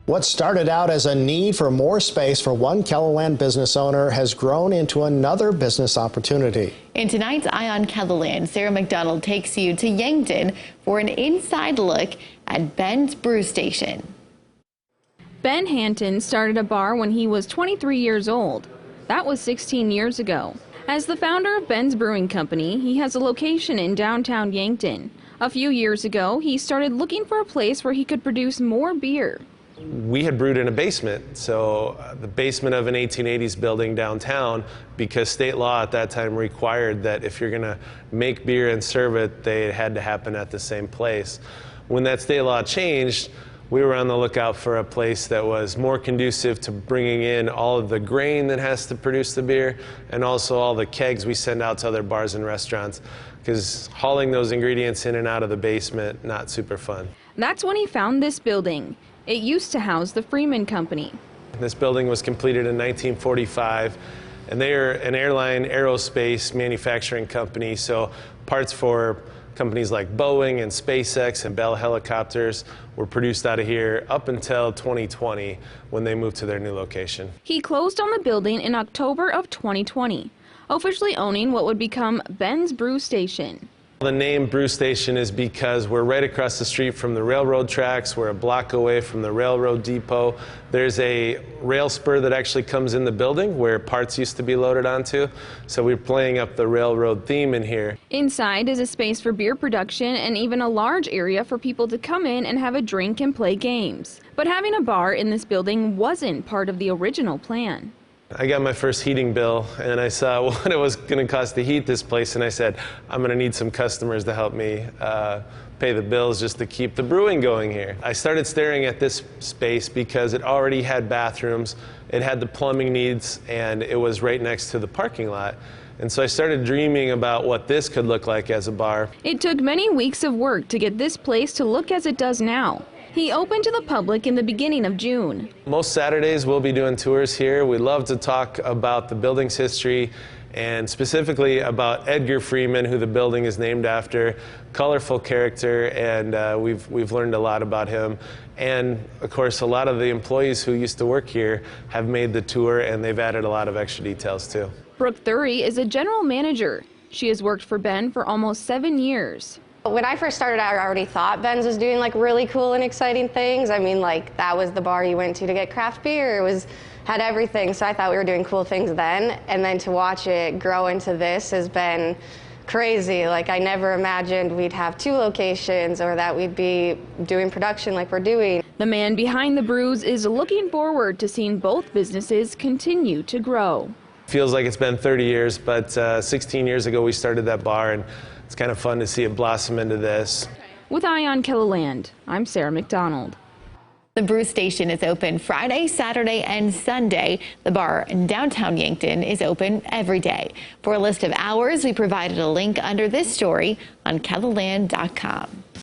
What started out as a need for more space for one KELOLAND business owner has grown into another business opportunity. In tonight's Eye on KELOLAND, Sarah McDonald takes you to Yankton for an inside look at Ben's Brew Station. Ben Hanton started a bar when he was 23 years old. That was 16 years ago. As the founder of Ben's Brewing Company, he has a location in downtown Yankton. A few years ago, he started looking for a place where he could produce more beer. We had brewed in a basement, so the basement of an 1880s building downtown, because state law at that time required that if you're going to make beer and serve it, they had to happen at the same place. When that state law changed, we were on the lookout for a place that was more conducive to bringing in all of the grain that has to produce the beer and also all the kegs we send out to other bars and restaurants, because hauling those ingredients in and out of the basement, not super fun. That's when he found this building. It used to house the Freeman Company. This building was completed in 1945, and they are an airline aerospace manufacturing company, so parts for companies like Boeing and SpaceX and Bell helicopters were produced out of here up until 2020 when they moved to their new location. He closed on the building in October of 2020, officially owning what would become Ben's Brew Station. The name Brew Station is because we're right across the street from the railroad tracks. We're a block away from the railroad depot. There's a rail spur that actually comes in the building where parts used to be loaded onto. So we're playing up the railroad theme in here. Inside is a space for beer production and even a large area for people to come in and have a drink and play games. But having a bar in this building wasn't part of the original plan. I got my first heating bill and I saw what it was going to cost to heat this place, and I said, I'm going to need some customers to help me pay the bills just to keep the brewing going here. I started staring at this space because it already had bathrooms, it had the plumbing needs, and it was right next to the parking lot. And so I started dreaming about what this could look like as a bar. It took many weeks of work to get this place to look as it does now. He opened to the public in the beginning of June. Most Saturdays we'll be doing tours here. We love to talk about the building's history and specifically about Edgar Freeman, who the building is named after. Colorful character, and we've learned a lot about him. And of course, a lot of the employees who used to work here have made the tour, and they've added a lot of extra details too. Brooke Thury is a general manager. She has worked for Ben for almost 7 years. When I first started, I already thought Ben's was doing like really cool and exciting things. I mean, like that was the bar you went to get craft beer. Had everything, so I thought we were doing cool things then. And then to watch it grow into this has been crazy. Like I never imagined we'd have 2 locations or that we'd be doing production like we're doing. The man behind the brews is looking forward to seeing both businesses continue to grow. Feels like it's been 30 years, but 16 years ago we started that bar, and it's kind of fun to see it blossom into this. With Eye on KELOLAND, I'm Sarah McDonald. The Brew Station is open Friday, Saturday, and Sunday. The bar in downtown Yankton is open every day. For a list of hours, we provided a link under this story on KELOLAND.com.